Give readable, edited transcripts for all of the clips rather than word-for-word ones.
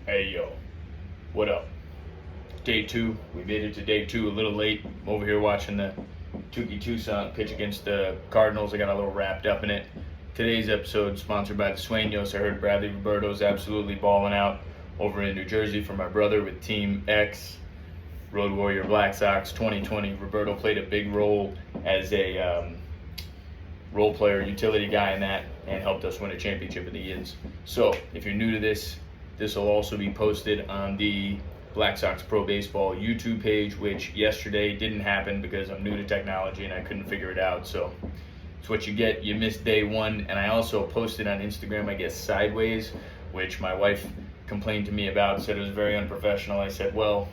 Hey yo, what up? Day two. We made it to day two a little late. I'm over here watching the Touki Tucson pitch against the Cardinals. I got a little wrapped up in it. Today's episode sponsored by the Sueños. I heard Bradley Roberto's absolutely balling out over in New Jersey for my brother with Team X, Road Warrior Black Sox 2020. Roberto played a big role as a role player, utility guy in that, and helped us win a championship in the Yins. So if you're new to this, this will also be posted on the Black Sox Pro Baseball YouTube page, which yesterday didn't happen because I'm new to technology and I couldn't figure it out. So it's what you get. You missed day one. And I also posted on Instagram, I guess, sideways, which my wife complained to me about, said it was very unprofessional. I said, well,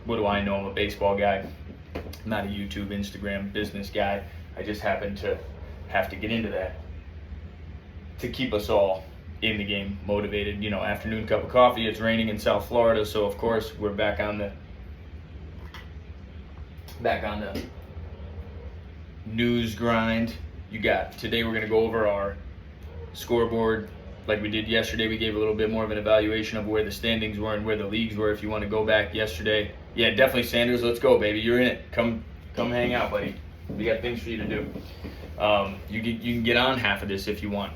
what do I know? I'm a baseball guy, I'm not a YouTube, Instagram business guy. I just happen to have to get into that to keep us all in the game motivated. You know, afternoon cup of coffee. It's raining in South Florida, so of course we're back on the news grind. You got today. We're gonna go over our scoreboard like we did yesterday. We gave a little bit more of an evaluation of where the standings were and where the leagues were. If you want to go back yesterday, yeah, definitely Sanders. Let's go, baby. You're in it. Come hang out, buddy. We got things for you to do. You can get on half of this if you want.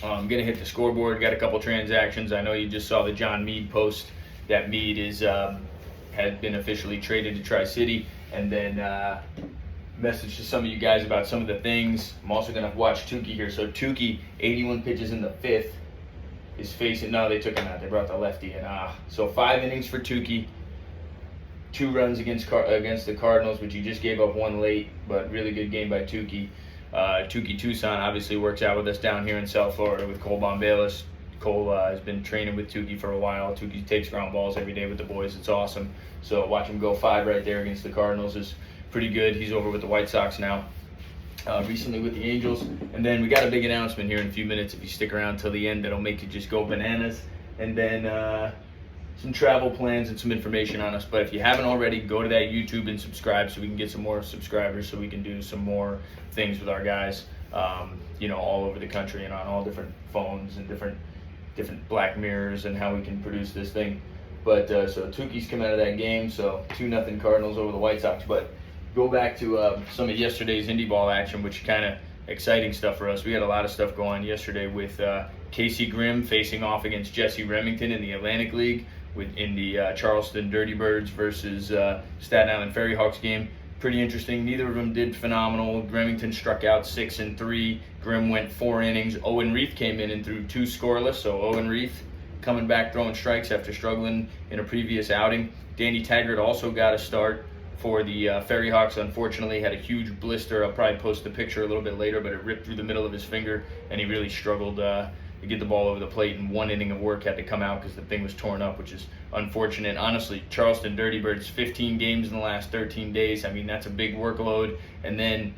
I'm going to hit the scoreboard. Got a couple transactions. I know you just saw the John Meade post. That Meade had been officially traded to Tri-City. And then message to some of you guys about some of the things. I'm also going to watch Touki here. So Touki, 81 pitches in the fifth, is facing... No, they took him out. They brought the lefty in. So 5 innings for Touki. 2 runs against the Cardinals, which he just gave up 1 late, but really good game by Touki. Touki Tucson obviously works out with us down here in South Florida with Cole Bombalis. Cole has been training with Touki for a while. Touki takes ground balls every day with the boys. It's awesome. So watch him go 5 right there against the Cardinals is pretty good. He's over with the White Sox now. Recently with the Angels. And then we got a big announcement here in a few minutes. If you stick around till the end, that'll make you just go bananas. And then some travel plans and some information on us. But if you haven't already, go to that YouTube and subscribe so we can get some more subscribers, so we can do some more things with our guys, all over the country and on all different phones and different black mirrors, and how we can produce this thing. But so Touki's come out of that game, so 2-0 Cardinals over the White Sox. But go back to some of yesterday's Indy ball action, which kind of exciting stuff for us. We had a lot of stuff going on yesterday with Casey Grimm facing off against Jesse Remington in the Atlantic League, in the Charleston Dirty Birds versus Staten Island Ferry Hawks game. Pretty interesting. Neither of them did phenomenal. Remington struck out 6 and 3. Grimm went 4 innings. Owen Reef came in and threw 2 scoreless. So Owen Reef coming back throwing strikes after struggling in a previous outing. Danny Taggart also got a start for the Ferry Hawks. Unfortunately, had a huge blister. I'll probably post the picture a little bit later, but it ripped through the middle of his finger, and he really struggled to get the ball over the plate. And 1 inning of work had to come out because the thing was torn up, which is unfortunate. Honestly, Charleston Dirty Birds, 15 games in the last 13 days. I mean, that's a big workload. And then,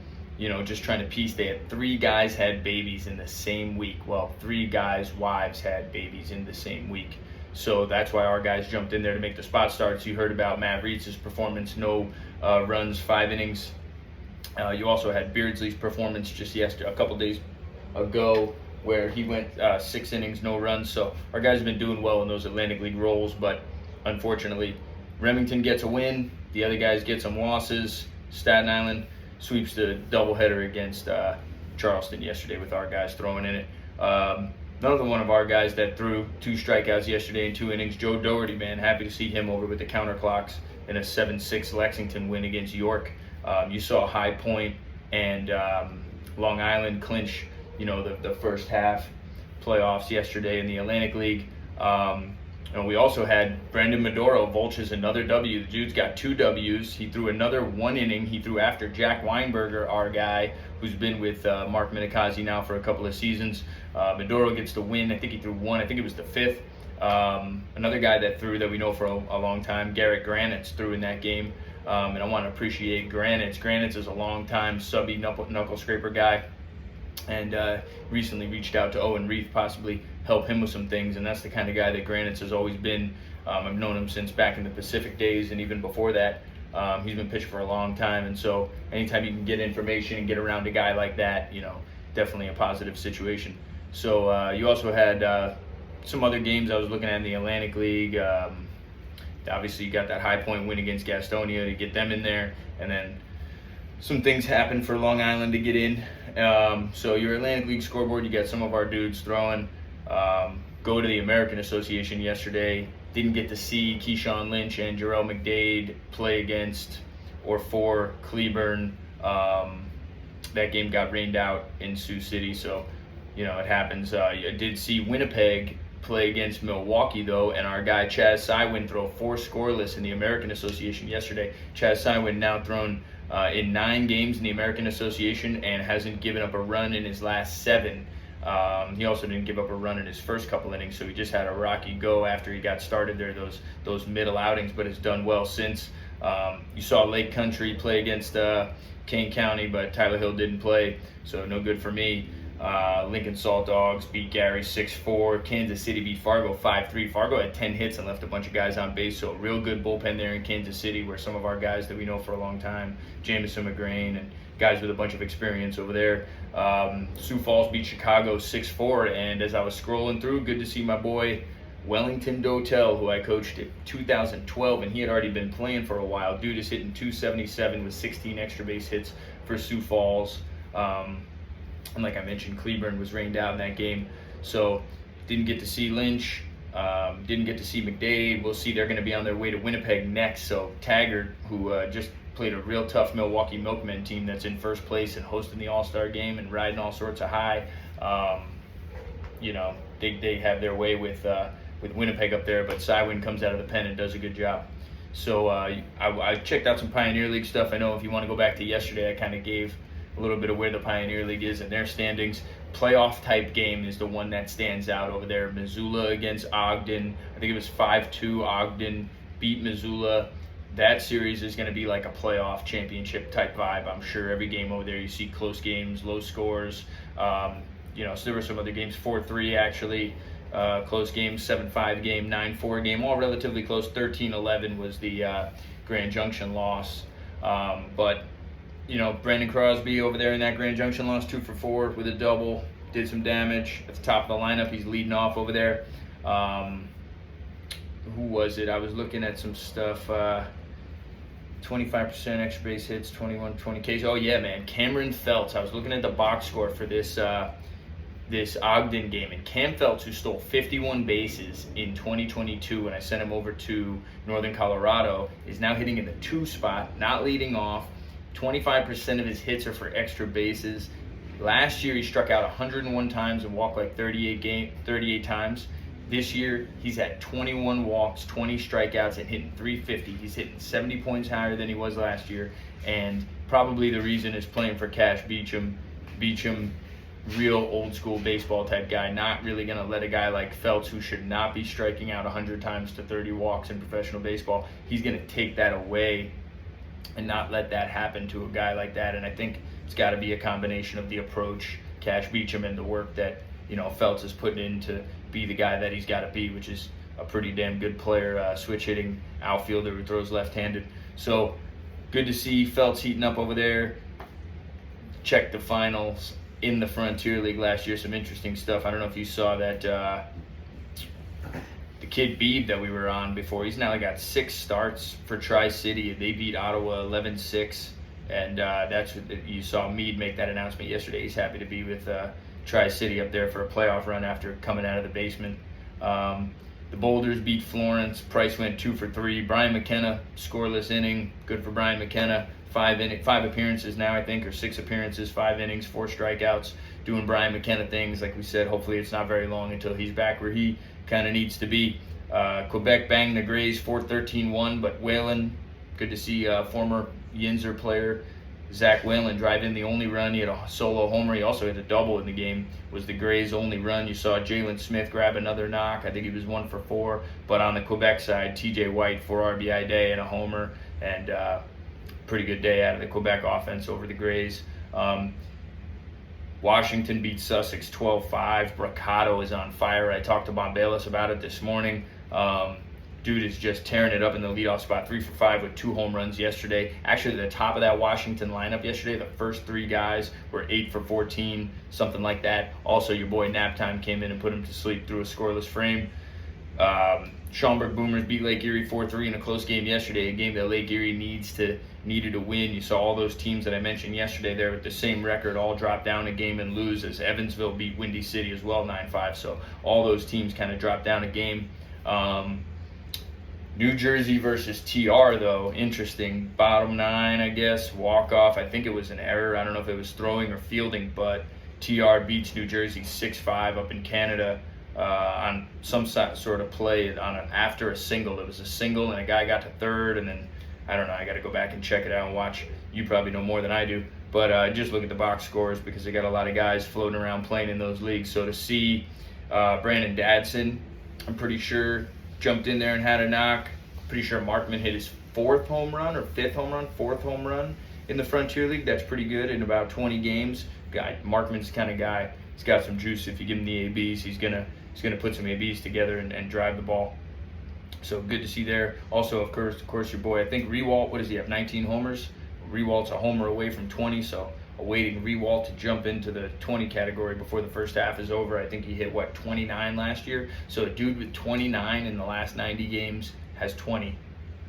just trying to piece, they had 3 guys had babies in the same week. Well, 3 guys' wives had babies in the same week. So that's why our guys jumped in there to make the spot starts. You heard about Matt Reetz's performance, no runs, 5 innings. You also had Beardsley's performance just a couple days ago, where he went 6 innings, no runs. So our guys have been doing well in those Atlantic League roles, but unfortunately, Remington gets a win, the other guys get some losses. Staten Island sweeps the doubleheader against Charleston yesterday with our guys throwing in it. Another one of our guys that threw 2 strikeouts yesterday in 2 innings, Joe Doherty, man, happy to see him over with the Counterclocks in a 7-6 Lexington win against York. You saw High Point and Long Island clinch the first half playoffs yesterday in the Atlantic League. And we also had Brendan Maduro vultures another W. The dude's got 2 Ws. He threw another 1 inning. He threw after Jack Weinberger, our guy, who's been with Mark Minikazi now for a couple of seasons. Maduro gets the win. I think he threw 1. I think it was the 5th. Another guy that threw that we know for a long time, Garrett Granitz, threw in that game. And I want to appreciate Granitz. Granitz is a long-time subby knuckle scraper guy, and recently reached out to Owen Reef, possibly help him with some things, and that's the kind of guy that Granitz has always been. I've known him since back in the Pacific days, and even before that. He's been pitching for a long time, and so anytime you can get information and get around a guy like that, definitely a positive situation. So you also had some other games I was looking at in the Atlantic League. Obviously, you got that High Point win against Gastonia to get them in there, and then some things happened for Long Island to get in. So your Atlantic League scoreboard, you got some of our dudes throwing. Go to the American Association yesterday. Didn't get to see Keyshawn Lynch and Jarrell McDade play against or for Cleburne. That game got rained out in Sioux City, so it happens. I did see Winnipeg play against Milwaukee, though, and our guy Chaz Sywin throw 4 scoreless in the American Association yesterday. Chaz Sywin now thrown in 9 games in the American Association and hasn't given up a run in his last 7. He also didn't give up a run in his first couple innings, so he just had a rocky go after he got started there, those middle outings, but has done well since. You saw Lake Country play against Kane County, but Tyler Hill didn't play, so no good for me. Lincoln Salt Dogs beat Gary 6-4. Kansas City beat Fargo 5-3. Fargo had 10 hits and left a bunch of guys on base, so a real good bullpen there in Kansas City, where some of our guys that we know for a long time, Jamison McGrain and guys with a bunch of experience over there. Sioux Falls beat Chicago 6-4, and as I was scrolling through, good to see my boy Wellington Dotel, who I coached in 2012, and he had already been playing for a while. Dude is hitting .277 with 16 extra base hits for Sioux Falls. And like I mentioned, Cleburne was rained out in that game, so didn't get to see Lynch, didn't get to see McDade. We'll see. They're going to be on their way to Winnipeg next. So Taggart, who just played a real tough Milwaukee Milkmen team that's in first place and hosting the All-Star game and riding all sorts of high, they have their way with Winnipeg up there, but Sywin comes out of the pen and does a good job. So I checked out some Pioneer League stuff. I know if you want to go back to yesterday, I kind of gave a little bit of where the Pioneer League is in their standings. Playoff type game is the one that stands out over there. Missoula against Ogden. I think it was 5-2. Ogden beat Missoula. That series is going to be like a playoff championship type vibe. I'm sure every game over there you see close games, low scores. So there were some other games, 4-3 actually. Close games, 7-5 game, 9-4 game, all relatively close. 13-11 was the Grand Junction loss. But Brandon Crosby over there in that Grand Junction loss, 2 for 4 with a double, did some damage at the top of the lineup. He's leading off over there. Who was it? I was looking at some stuff. 25% extra base hits, 20 Ks. Oh yeah, man, Cameron Feltz. I was looking at the box score for this Ogden game, and Cam Feltz, who stole 51 bases in 2022 when I sent him over to Northern Colorado, is now hitting in the 2 spot, not leading off. 25% of his hits are for extra bases. Last year he struck out 101 times and walked like 38 times. This year he's had 21 walks, 20 strikeouts, and hitting .350. He's hitting 70 points higher than he was last year, and probably the reason is playing for Cash Beecham. Beecham, real old school baseball type guy, not really going to let a guy like Feltz, who should not be striking out 100 times to 30 walks in professional baseball, he's going to take that away and not let that happen to a guy like that. And I think it's got to be a combination of the approach, Cash Beecham, and the work that Feltz is putting in to be the guy that he's got to be, which is a pretty damn good player, switch hitting outfielder who throws left-handed. So good to see Feltz heating up over there. Check the finals in the Frontier League last year. Some interesting stuff. I don't know if you saw that. The kid Beebe that we were on before, he's now got 6 starts for Tri-City. They beat Ottawa 11-6, and that's what you saw Meade make that announcement yesterday. He's happy to be with Tri-City up there for a playoff run after coming out of the basement. The Boulders beat Florence. Price went 2 for 3. Brian McKenna, scoreless inning. Good for Brian McKenna. 5 appearances now, I think, or 6 appearances, 5 innings, 4 strikeouts. Doing Brian McKenna things, like we said. Hopefully it's not very long until he's back where he kind of needs to be. Quebec banged the Grays 4-13-1, but Whalen, good to see former Yinzer player Zach Whalen drive in the only run. He had a solo homer. He also had a double in the game. Was the Grays' only run. You saw Jalen Smith grab another knock. I think he was 1 for 4. But on the Quebec side, TJ White, 4 RBI day and a homer, and pretty good day out of the Quebec offense over the Grays. Washington beat Sussex 12-5. Bracado is on fire. I talked to Bob Bayless about it this morning. Dude is just tearing it up in the leadoff spot, 3 for 5 with 2 home runs yesterday. Actually, the top of that Washington lineup yesterday, the first 3 guys were 8 for 14, something like that. Also, your boy Naptime came in and put him to sleep through a scoreless frame. Schaumburg Boomers beat Lake Erie 4-3 in a close game yesterday, a game that Lake Erie needed to win. You saw all those teams that I mentioned yesterday there with the same record all drop down a game and lose, as Evansville beat Windy City as well 9-5. So all those teams kind of dropped down a game. New Jersey versus TR, though, interesting. Bottom 9, I guess, walk-off. I think it was an error. I don't know if it was throwing or fielding, but TR beats New Jersey 6-5 up in Canada on some sort of play after a single. It was a single, and a guy got to third, and then, I don't know, I got to go back and check it out and watch. You probably know more than I do. But just look at the box scores, because they got a lot of guys floating around playing in those leagues. So to see Brandon Dadson, I'm pretty sure, jumped in there and had a knock. Pretty sure Markman hit his 4th home run in the Frontier League. That's pretty good in about 20 games. Markman's the kind of guy. He's got some juice. If you give him the ABs, he's gonna put some ABs together and drive the ball. So good to see there. Also, of course, your boy, I think Rewalt, what does he have, 19 homers? Rewalt's a homer away from 20, so awaiting Rewalt to jump into the 20 category before the first half is over. I think he hit, 29 last year? So a dude with 29 in the last 90 games has 20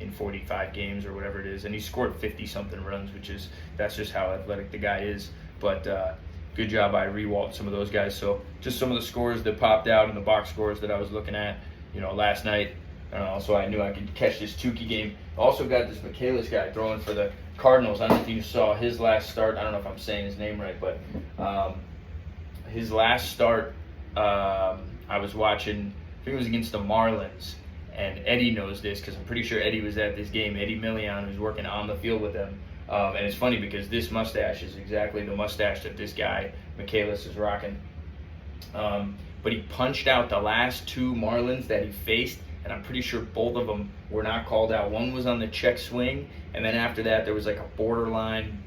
in 45 games or whatever it is, and he scored 50-something runs, that's just how athletic the guy is. But good job by Rewalt and some of those guys. So just some of the scores that popped out in the box scores that I was looking at, last night. So I knew I could catch this Touki game. Also got this Michaelis guy throwing for the Cardinals. I don't know if you saw his last start. I don't know if I'm saying his name right, but his last start, I was watching, I think it was against the Marlins. And Eddie knows this, because I'm pretty sure Eddie was at this game. Eddie Millian, who's working on the field with them. And it's funny because this mustache is exactly the mustache that this guy, Michaelis, is rocking. But he punched out the last 2 Marlins that he faced, and I'm pretty sure both of them were not called out. One was on the check swing, and then after that there was like a borderline,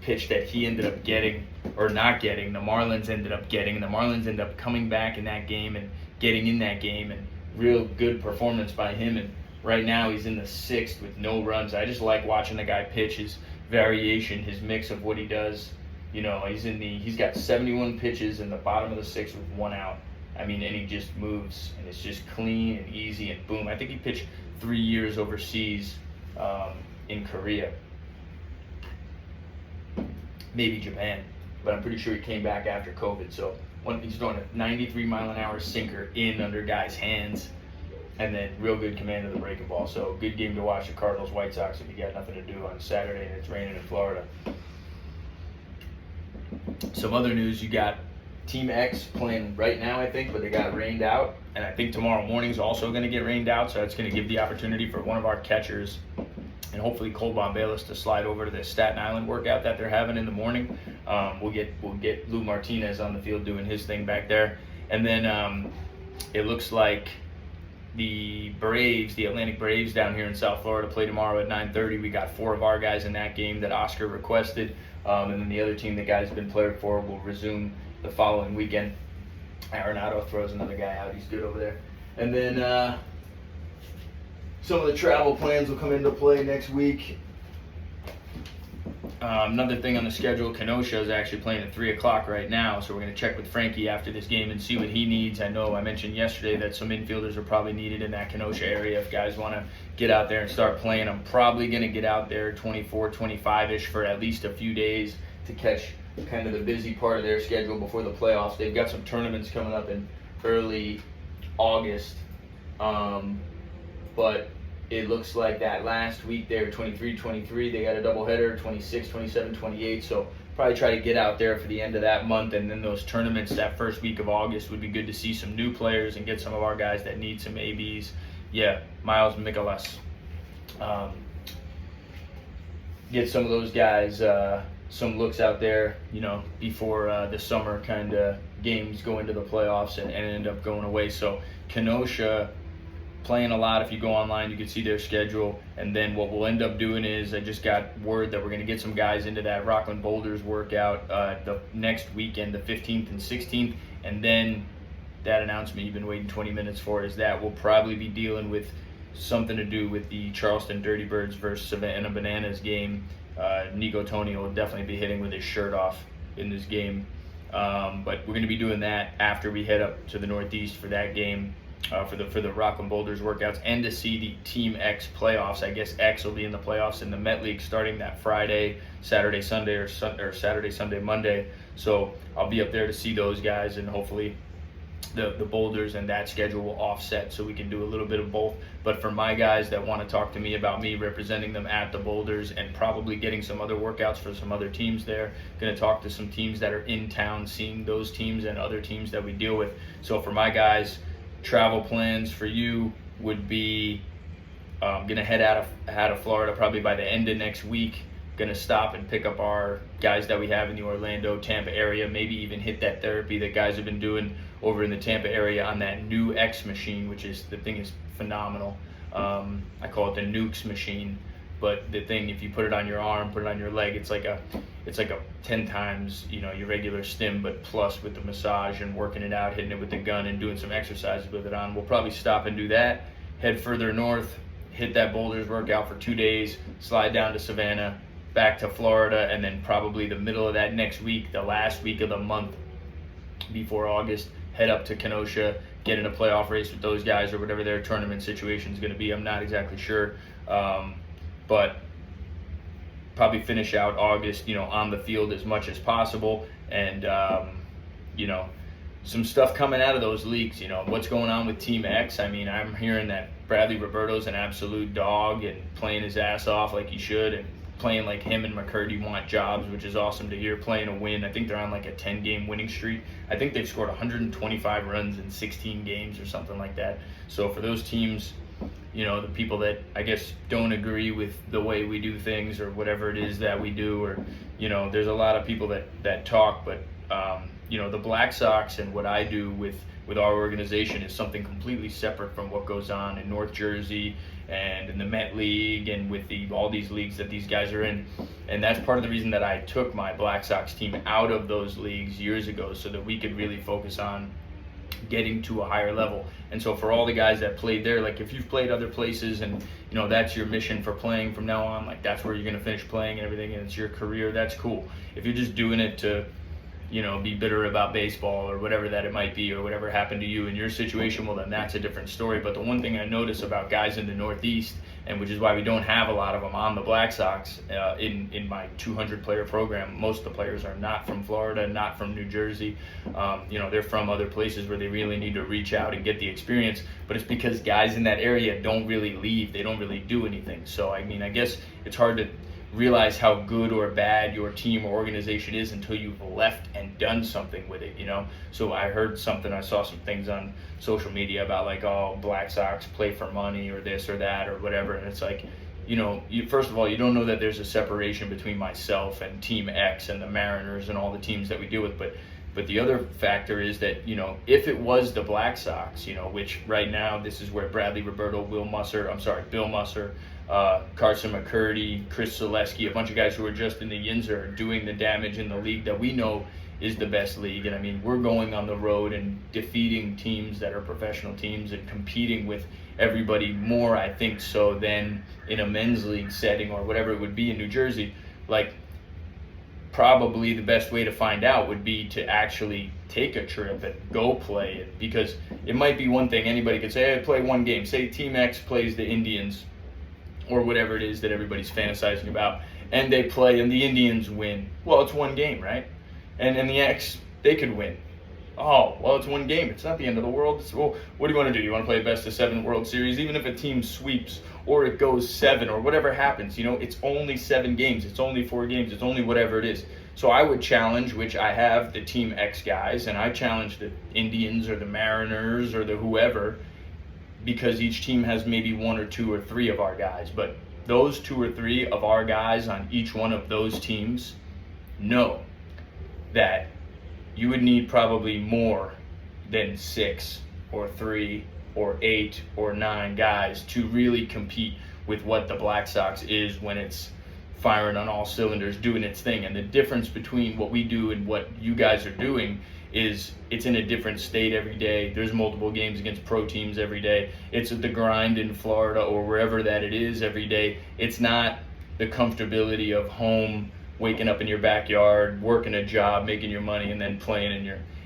pitch that he ended up getting, or not getting. The Marlins ended up getting, and the Marlins ended up coming back in that game and getting in that game, and real good performance by him. And right now he's in the 6th with no runs. I just like watching the guy pitch, his variation, his mix of what he does. He's got 71 pitches in the bottom of the 6th with 1 out. I mean, and he just moves, and it's just clean and easy, and boom. I think he pitched 3 years overseas in Korea, maybe Japan, but I'm pretty sure he came back after COVID. So he's throwing a 93-mile-an-hour sinker in under guys' hands, and then real good command of the breaking ball. So good game to watch, the Cardinals White Sox, if you got nothing to do on Saturday and it's raining in Florida. Some other news, you got Team X playing right now, I think, but they got rained out, and I think tomorrow morning's also going to get rained out, so that's going to give the opportunity for one of our catchers and hopefully Cole Bombalis to slide over to the Staten Island workout that they're having in the morning. We'll get Lou Martinez on the field doing his thing back there, and then it looks like the Braves, the Atlantic Braves down here in South Florida, play tomorrow at 9:30. We got 4 of our guys in that game that Oscar requested, and then the other team the guys have been playing for will resume the following weekend. Arenado throws another guy out. He's good over there. And then some of the travel plans will come into play next week. Another thing on the schedule, Kenosha is actually playing at 3 o'clock right now, so we're going to check with Frankie after this game and see what he needs. I know I mentioned yesterday that some infielders are probably needed in that Kenosha area. If guys want to get out there and start playing, I'm probably going to get out there 24, 25-ish for at least a few days to catch kind of the busy part of their schedule before the playoffs. They've got some tournaments coming up in early August, but it looks like that last week there, 23-23, they got a doubleheader, 26, 27, 28, so probably try to get out there for the end of that month, and then those tournaments that first week of August would be good to see some new players and get some of our guys that need some ABs. Yeah, Miles Mikolas. Get some of those guys some looks out there, before the summer kind of games go into the playoffs and end up going away. So Kenosha playing a lot. If you go online, you can see their schedule. And then what we'll end up doing is, I just got word that we're going to get some guys into that Rockland Boulders workout the next weekend, the 15th and 16th. And then that announcement you've been waiting 20 minutes for is that we'll probably be dealing with something to do with the Charleston Dirty Birds versus Savannah Bananas game. Nico Tony will definitely be hitting with his shirt off in this game. But we're going to be doing that after we head up to the Northeast for that game, for the Rock and Boulders workouts, and to see the Team X playoffs. I guess X will be in the playoffs in the Met League starting that Friday, Saturday, Sunday, or Saturday, Sunday, Monday. So I'll be up there to see those guys, and hopefully the Boulders and that schedule will offset so we can do a little bit of both. But for my guys that want to talk to me about me representing them at the Boulders and probably getting some other workouts for some other teams there, going to talk to some teams that are in town, seeing those teams and other teams that we deal with. So for my guys, travel plans for you would be going to head out of Florida probably by the end of next week. Going to stop and pick up our guys that we have in the Orlando, Tampa area, maybe even hit that therapy that guys have been doing over in the Tampa area on that new X machine, which is, the thing is phenomenal. I call it the Nukes machine, but the thing, if you put it on your arm, put it on your leg, it's like a 10 times, your regular stim, but plus with the massage and working it out, hitting it with the gun and doing some exercises with it on. We'll probably stop and do that, head further north, hit that Boulders workout for 2 days, slide down to Savannah, back to Florida, and then probably the middle of that next week, the last week of the month before August, head up to Kenosha, get in a playoff race with those guys or whatever their tournament situation is going to be. I'm not exactly sure, but probably finish out August, on the field as much as possible. And, some stuff coming out of those leagues, what's going on with Team X. I mean, I'm hearing that Bradley Roberto's an absolute dog and playing his ass off like he should, and playing like him and McCurdy want jobs, which is awesome to hear, playing a win. I think they're on like a 10-game winning streak. I think they've scored 125 runs in 16 games or something like that. So for those teams, the people that I guess don't agree with the way we do things or whatever it is that we do, or, there's a lot of people that talk, but, the Black Sox and what I do with our organization is something completely separate from what goes on in North Jersey and in the Met League and with all these leagues that these guys are in. And that's part of the reason that I took my Black Sox team out of those leagues years ago, so that we could really focus on getting to a higher level. And so for all the guys that played there, like if you've played other places and that's your mission for playing from now on, like that's where you're going to finish playing and everything, and it's your career, that's cool. If you're just doing it to be bitter about baseball or whatever that it might be, or whatever happened to you in your situation, well, then that's a different story. But the one thing I notice about guys in the Northeast, and which is why we don't have a lot of them on the Black Sox in my 200-player program, most of the players are not from Florida, not from New Jersey. They're from other places where they really need to reach out and get the experience. But it's because guys in that area don't really leave. They don't really do anything. So, I guess it's hard to realize how good or bad your team or organization is until you've left and done something with it, So I saw some things on social media about like, oh, Black Sox play for money or this or that or whatever. And it's like, first of all, you don't know that there's a separation between myself and Team X and the Mariners and all the teams that we deal with. But the other factor is that, if it was the Black Sox, which right now this is where Bradley Roberto, Bill Musser, Carson McCurdy, Chris Zaleski, a bunch of guys who are just in the Yinzer are doing the damage in the league that we know is the best league. And we're going on the road and defeating teams that are professional teams and competing with everybody more, I think, so than in a men's league setting or whatever it would be in New Jersey. Like, probably the best way to find out would be to actually take a trip and go play it, because it might be one thing anybody could say, hey, play one game. Say Team X plays the Indians or whatever it is that everybody's fantasizing about, and they play and the Indians win. Well, it's one game, right? And the X, they could win. Oh, well, it's one game. It's not the end of the world. Well, what do you want to do? You want to play a best-of-7 World Series? Even if a team sweeps or it goes 7 or whatever happens, it's only 7 games. It's only 4 games. It's only whatever it is. So I would challenge, which I have, the Team X guys, and I challenge the Indians or the Mariners or the whoever, because each team has maybe 1 or 2 or 3 of our guys. But those 2 or 3 of our guys on each one of those teams know that you would need probably more than 6 or 3 or 8 or 9 guys to really compete with what the Black Sox is when it's firing on all cylinders, doing its thing. And the difference between what we do and what you guys are doing it's in a different state every day. There's multiple games against pro teams every day. It's the grind in Florida or wherever that it is every day. It's not the comfortability of home, waking up in your backyard, working a job, making your money, and then playing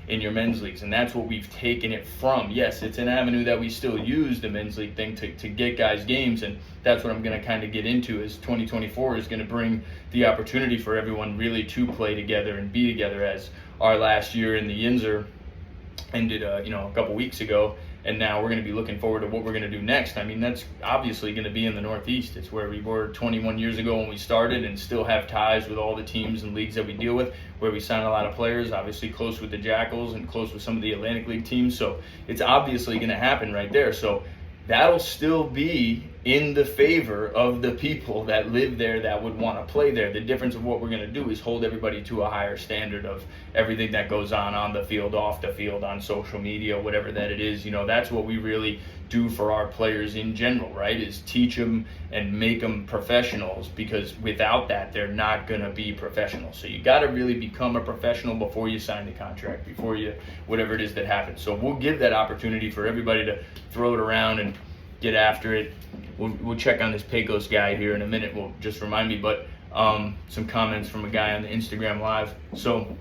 in your men's leagues. And that's what we've taken it from. Yes, it's an avenue that we still use, the men's league thing, to get guys games, and that's what I'm going to kind of get into. Is 2024 is going to bring the opportunity for everyone really to play together and be together, as our last year in the Yinzer ended a couple weeks ago, and now we're going to be looking forward to what we're going to do next. I mean, that's obviously going to be in the Northeast. It's where we were 21 years ago when we started, and still have ties with all the teams and leagues that we deal with, where we sign a lot of players, obviously close with the Jackals and close with some of the Atlantic League teams. So it's obviously going to happen right there. So that'll still be in the favor of the people that live there, that would want to play there. The difference of what we're going to do is hold everybody to a higher standard of everything that goes on the field, off the field, on social media, whatever that it is. That's what we really do for our players in general, right? Is teach them and make them professionals, because without that, they're not going to be professionals. So you got to really become a professional before you sign the contract, before you, whatever it is that happens. So we'll give that opportunity for everybody to throw it around and get after it. We'll check on this Pecos guy here in a minute. Will just remind me, but some comments from a guy on the Instagram Live. So,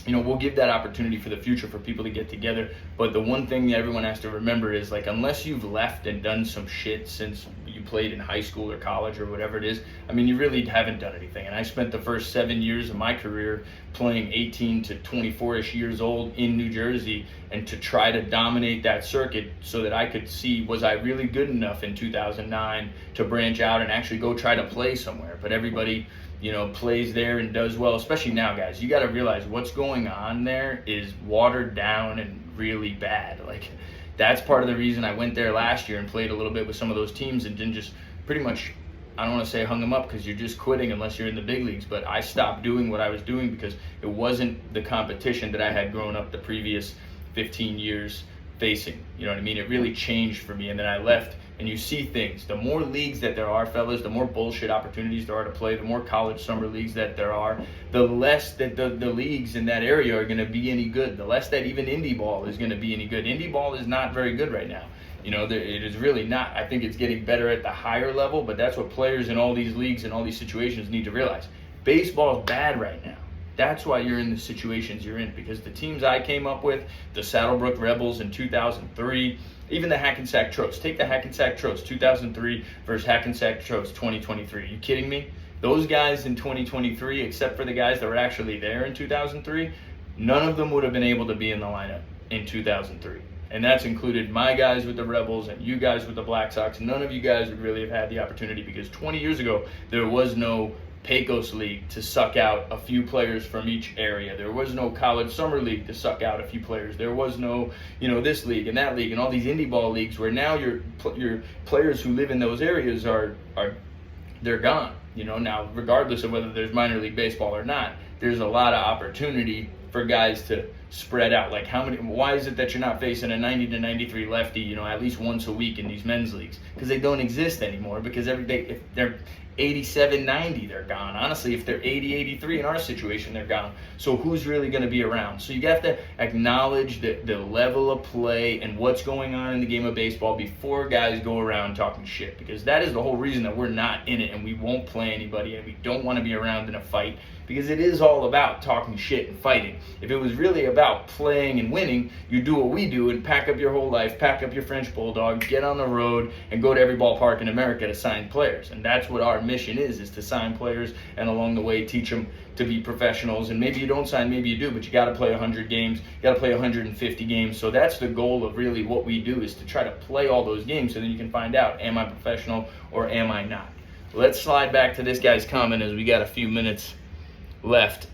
we'll give that opportunity for the future for people to get together. But the one thing that everyone has to remember is, like, unless you've left and done some shit since you played in high school or college or whatever it is, I mean, you really haven't done anything. And I spent the first 7 years of my career playing 18 to 24-ish years old in New Jersey, and to try to dominate that circuit so that I could see, was I really good enough in 2009 to branch out and actually go try to play somewhere. But everybody, plays there and does well, especially now, guys. You got to realize what's going on there is watered down and really bad. Like, that's part of the reason I went there last year and played a little bit with some of those teams, and then just pretty much, I don't want to say hung them up, because you're just quitting unless you're in the big leagues, but I stopped doing what I was doing because it wasn't the competition that I had grown up the previous 15 years facing. You know what I mean? It really changed for me, and then I left. And you see things. The more leagues that there are, fellas, the more bullshit opportunities there are to play, the more college summer leagues that there are, the less that the leagues in that area are going to be any good, the less that even Indy ball is going to be any good. Indy ball is not very good right now. It is really not. I think it's getting better at the higher level, but that's what players in all these leagues and all these situations need to realize. Baseball is bad right now. That's why you're in the situations you're in, because the teams I came up with, the Saddlebrook Rebels in 2003, even the Hackensack Tros. Take the Hackensack Tros 2003 versus Hackensack Tros 2023. Are you kidding me? Those guys in 2023, except for the guys that were actually there in 2003, none of them would have been able to be in the lineup in 2003. And that's included my guys with the Rebels and you guys with the Black Sox. None of you guys would really have had the opportunity, because 20 years ago, there was no Pecos League to suck out a few players from each area. There was no college summer league to suck out a few players. There was no, this league and that league and all these indie ball leagues, where now your players who live in those areas they're gone. Now, regardless of whether there's minor league baseball or not, there's a lot of opportunity for guys to spread out. Like, why is it that you're not facing a 90 to 93 lefty, at least once a week in these men's leagues? Because they don't exist anymore, because every day, if they're 87, 90, they're gone. Honestly, if they're 80, 83 in our situation, they're gone. So who's really going to be around? So you have to acknowledge the level of play and what's going on in the game of baseball before guys go around talking shit, because that is the whole reason that we're not in it and we won't play anybody and we don't want to be around in a fight, because it is all about talking shit and fighting. If it was really about playing and winning, you do what we do and pack up your whole life, pack up your French Bulldog, get on the road, and go to every ballpark in America to sign players. And that's what our mission is to sign players, and along the way teach them to be professionals. And maybe you don't sign, maybe you do, but you got to play 100 games, you got to play 150 games. So that's the goal of really what we do, is to try to play all those games, so then you can find out, am I professional or am I not? Let's slide back to this guy's comment, as we got a few minutes left,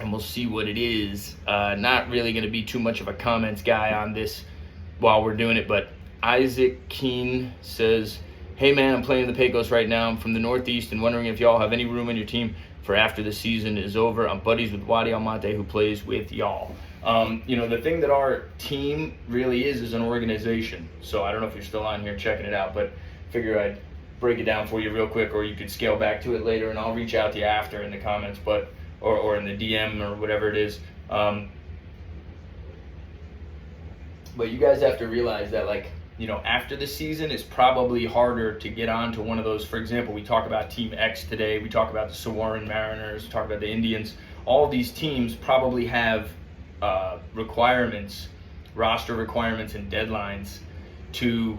and we'll see what it is. Not really going to be too much of a comments guy on this while we're doing it, but Isaac Keen says, hey man, I'm playing the Pecos right now. I'm from the Northeast and wondering if y'all have any room in your team for after the season is over. I'm buddies with Wadi Almonte, who plays with y'all. The thing that our team really is an organization. So I don't know if you're still on here checking it out, but figure I'd break it down for you real quick, or you could scale back to it later, and I'll reach out to you after in the comments, or in the DM or whatever it is. But you guys have to realize that, like, after the season, it's probably harder to get onto one of those. For example, we talk about Team X today. We talk about the Saguaran Mariners. We talk about the Indians. All of these teams probably have requirements, roster requirements and deadlines to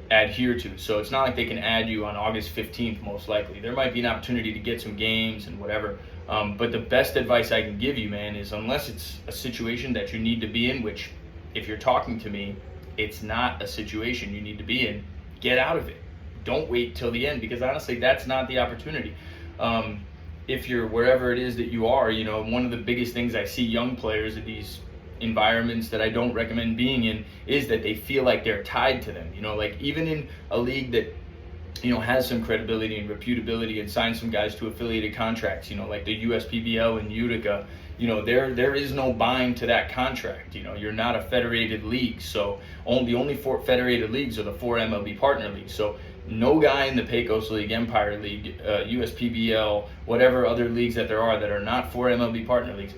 adhere to. So it's not like they can add you on August 15th, most likely. There might be an opportunity to get some games and whatever. But the best advice I can give you, man, is unless it's a situation that you need to be in, which if you're talking to me, it's not a situation you need to be in, get out of it. Don't wait till the end, because honestly, that's not the opportunity. If you're wherever it is that you are, one of the biggest things I see young players in these environments that I don't recommend being in is that they feel like they're tied to them. Like even in a league that has some credibility and reputability and signs some guys to affiliated contracts, like the USPBL in Utica, there is no bind to that contract. You're not a federated league, so the only 4 federated leagues are the 4 MLB partner leagues. So no guy in the Pecos League, Empire League, USPBL, whatever other leagues that there are that are not 4 MLB partner leagues,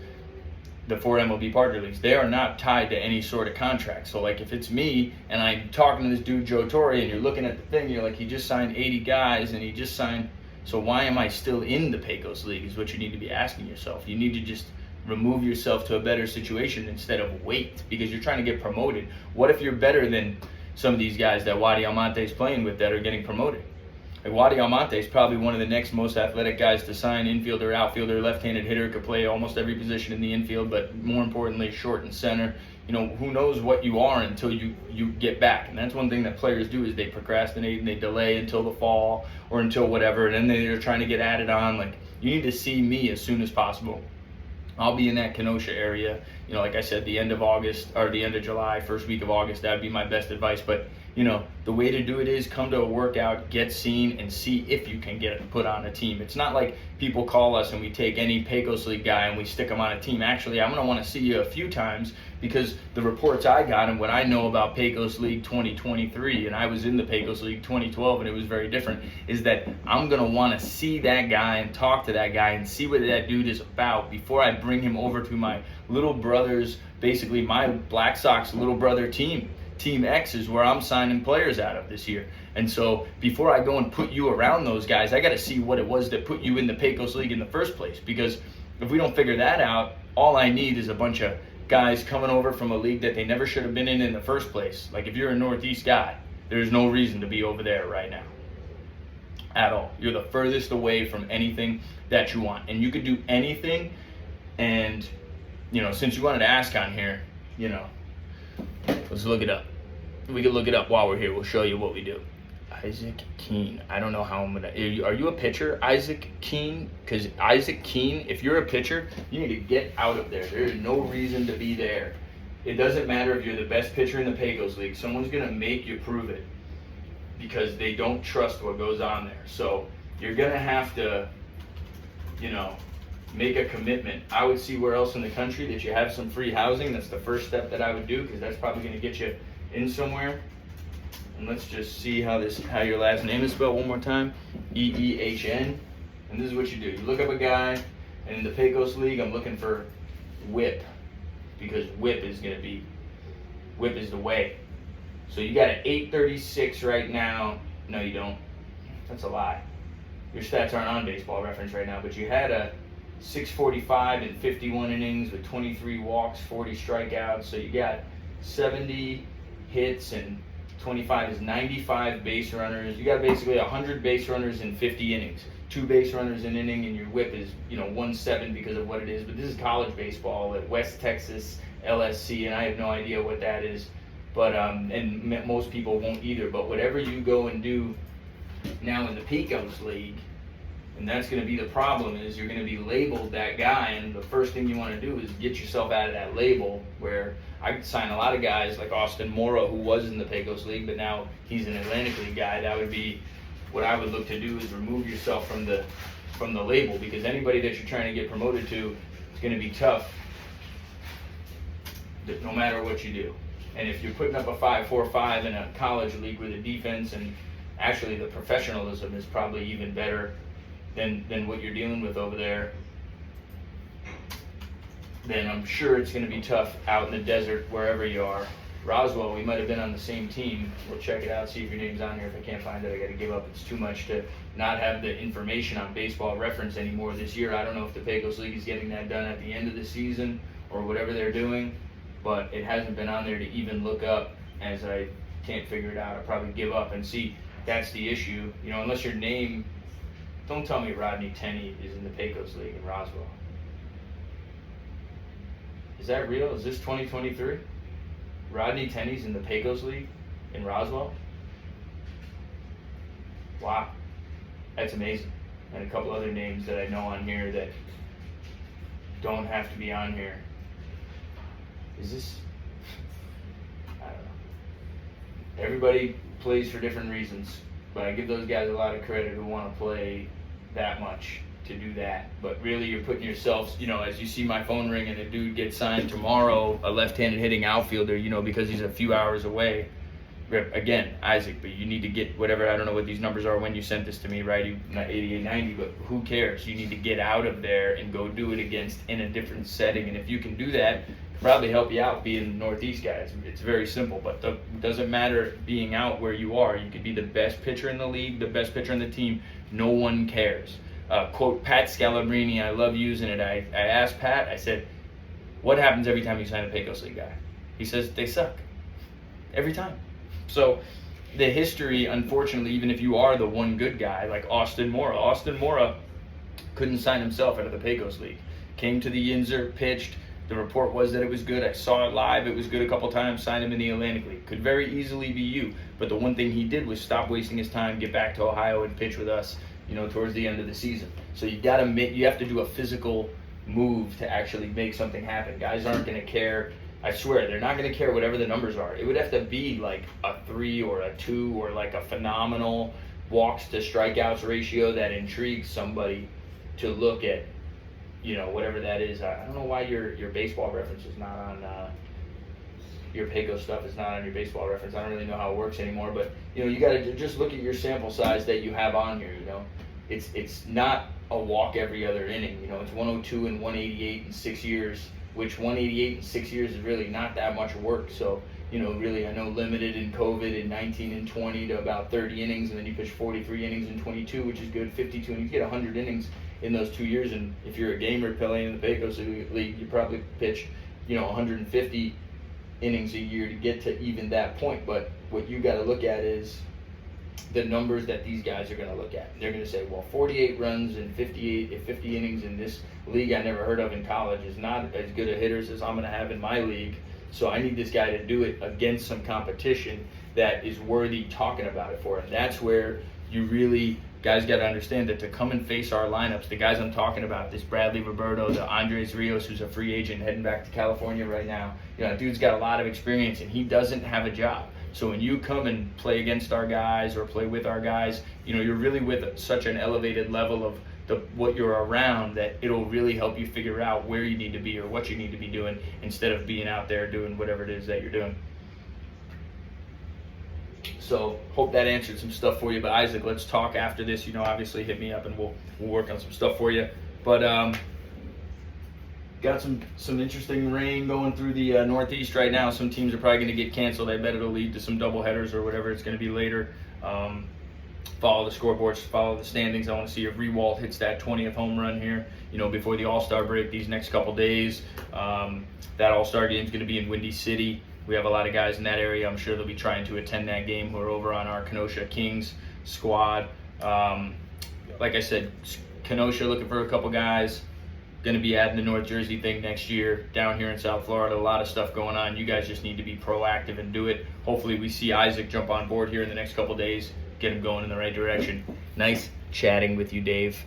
the 4 MLB partner leagues, they are not tied to any sort of contract. So like if it's me and I'm talking to this dude Joe Torre and you're looking at the thing, you're like, he just signed 80 guys and he just signed, so why am I still in the Pecos League is what you need to be asking yourself. You need to just remove yourself to a better situation instead of wait, because you're trying to get promoted. What if you're better than some of these guys that Wadi Almonte's playing with that are getting promoted? Like Wadi Almonte is probably one of the next most athletic guys to sign, infielder, outfielder, left-handed hitter, could play almost every position in the infield, but more importantly, short and center. Who knows what you are until you get back. And that's one thing that players do is they procrastinate and they delay until the fall or until whatever, and then they're trying to get added on. Like, you need to see me as soon as possible. I'll be in that Kenosha area, like I said, the end of August or the end of July, first week of August. That'd be my best advice. But the way to do it is come to a workout, get seen, and see if you can get put on a team. It's not like people call us and we take any Pecos League guy and we stick him on a team. Actually, I'm going to want to see you a few times, because the reports I got and what I know about Pecos League 2023, and I was in the Pecos League 2012 and it was very different, is that I'm going to want to see that guy and talk to that guy and see what that dude is about before I bring him over to my little brother's, basically my Black Sox little brother team. Team X is where I'm signing players out of this year. And so before I go and put you around those guys, I got to see what it was that put you in the Pecos League in the first place. Because if we don't figure that out, all I need is a bunch of guys coming over from a league that they never should have been in the first place. Like if you're a Northeast guy, there's no reason to be over there right now at all. You're the furthest away from anything that you want. And you could do anything. And, since you wanted to ask on here, let's look it up. We can look it up while we're here. We'll show you what we do. Isaac Keene. I don't know how I'm going to... Are you a pitcher, Isaac Keene? Because Isaac Keene, if you're a pitcher, you need to get out of there. There is no reason to be there. It doesn't matter if you're the best pitcher in the Pecos League. Someone's going to make you prove it because they don't trust what goes on there. So you're going to have to, make a commitment. I would see where else in the country that you have some free housing. That's the first step that I would do, because that's probably going to get you in somewhere. And let's just see how your last name is spelled one more time. E-E-H-N. And this is what you do. You look up a guy, and in the Pecos League, I'm looking for whip, because whip is the way. So you got an 836 right now. No, you don't. That's a lie. Your stats aren't on Baseball Reference right now, but you had a 645 in 51 innings with 23 walks, 40 strikeouts. So you got 70 hits and 25 is 95 base runners. You got basically 100 base runners in 50 innings. 2 base runners an inning, and your whip is 1.7 because of what it is. But this is college baseball at West Texas LSC, and I have no idea what that is. But and most people won't either. But whatever you go and do now in the Pecos League, and that's going to be the problem, is you're going to be labeled that guy, and the first thing you want to do is get yourself out of that label. Where I could sign a lot of guys like Austin Mora, who was in the Pecos League, but now he's an Atlantic League guy. That would be what I would look to do, is remove yourself from the label, because anybody that you're trying to get promoted to, it's going to be tough no matter what you do. And if you're putting up a 5.45 in a college league where the defense and actually the professionalism is probably even better than what you're dealing with over there, then I'm sure it's going to be tough out in the desert wherever you are. Roswell, we might have been on the same team. We'll check it out, see if your name's on here. If I can't find it, I got to give up. It's too much to not have the information on Baseball Reference anymore this year. I don't know if the Pecos League is getting that done at the end of the season or whatever they're doing, but it hasn't been on there to even look up, as I can't figure it out. I'll probably give up and see. That's the issue. You know, unless your name, don't tell me Rodney Tenney is in the Pecos League in Roswell. Is that real? Is this 2023? Rodney Tenney's in the Pecos League in Roswell? Wow. That's amazing. And a couple other names that I know on here that don't have to be on here. Is this... I don't know. Everybody plays for different reasons, but I give those guys a lot of credit who want to play that much to do that. But really, you're putting yourself, you know, as you see my phone ring and a dude gets signed tomorrow, a left-handed hitting outfielder, you know, because he's a few hours away. Again, Isaac, but you need to get whatever, I don't know what these numbers are when you sent this to me, right? Not 88, 90, but who cares? You need to get out of there and go do it in a different setting. And if you can do that, probably help you out being Northeast guys. It's very simple, but it doesn't matter being out where you are. You could be the best pitcher in the league, the best pitcher on the team. No one cares. Quote Pat Scalabrini, I love using it. I asked Pat, I said, what happens every time you sign a Pecos League guy? He says, they suck. Every time. So the history, unfortunately, even if you are the one good guy, like Austin Mora couldn't sign himself out of the Pecos League. Came to the Yinzer, pitched. The report was that it was good. I saw it live. It was good a couple times. Signed him in the Atlantic League. Could very easily be you. But the one thing he did was stop wasting his time, get back to Ohio and pitch with us, you know, towards the end of the season. So you have to do a physical move to actually make something happen. Guys aren't going to care. I swear, they're not going to care whatever the numbers are. It would have to be like a 3 or a 2 or like a phenomenal walks to strikeouts ratio that intrigues somebody to look at, you know, whatever that is. I don't know why your Baseball Reference is not on, your Pecos stuff is not on your Baseball Reference. I don't really know how it works anymore, but, you know, you got to just look at your sample size that you have on here, you know. It's not a walk every other inning, you know. It's 102 and 188 in 6 years, which 188 in 6 years is really not that much work. So, you know, really, I know limited in COVID in 19 and 20 to about 30 innings, and then you pitch 43 innings in 22, which is good, 52, and you get 100 innings in those 2 years. And if you're a gamer playing in the Pecos League, you probably pitch, you know, 150 innings a year to get to even that point. But what you got to look at is the numbers that these guys are going to look at. They're going to say, well, 48 runs and 50 innings in this league I never heard of in college is not as good a hitters as I'm going to have in my league. So I need this guy to do it against some competition that is worthy talking about it for. And that's where you really, guys, got to understand that to come and face our lineups, the guys I'm talking about, this Bradley Roberto, the Andres Rios, who's a free agent heading back to California right now, you know, dude's got a lot of experience and he doesn't have a job. So when you come and play against our guys or play with our guys, you know, you're really with such an elevated level of what you're around that it'll really help you figure out where you need to be or what you need to be doing instead of being out there doing whatever it is that you're doing. So hope that answered some stuff for you. But Isaac, let's talk after this. You know, obviously hit me up and we'll work on some stuff for you. But got some interesting rain going through the Northeast right now. Some teams are probably going to get canceled. I bet it'll lead to some doubleheaders or whatever it's going to be later. Follow the scoreboards, follow the standings. I want to see if Rewalt hits that 20th home run here, you know, before the All-Star break these next couple days. That All-Star game is going to be in Windy City. We have a lot of guys in that area. I'm sure they'll be trying to attend that game who are over on our Kenosha Kings squad. Like I said, Kenosha looking for a couple guys. Going to be adding the North Jersey thing next year down here in South Florida. A lot of stuff going on. You guys just need to be proactive and do it. Hopefully we see Isaac jump on board here in the next couple days, get him going in the right direction. Nice chatting with you, Dave.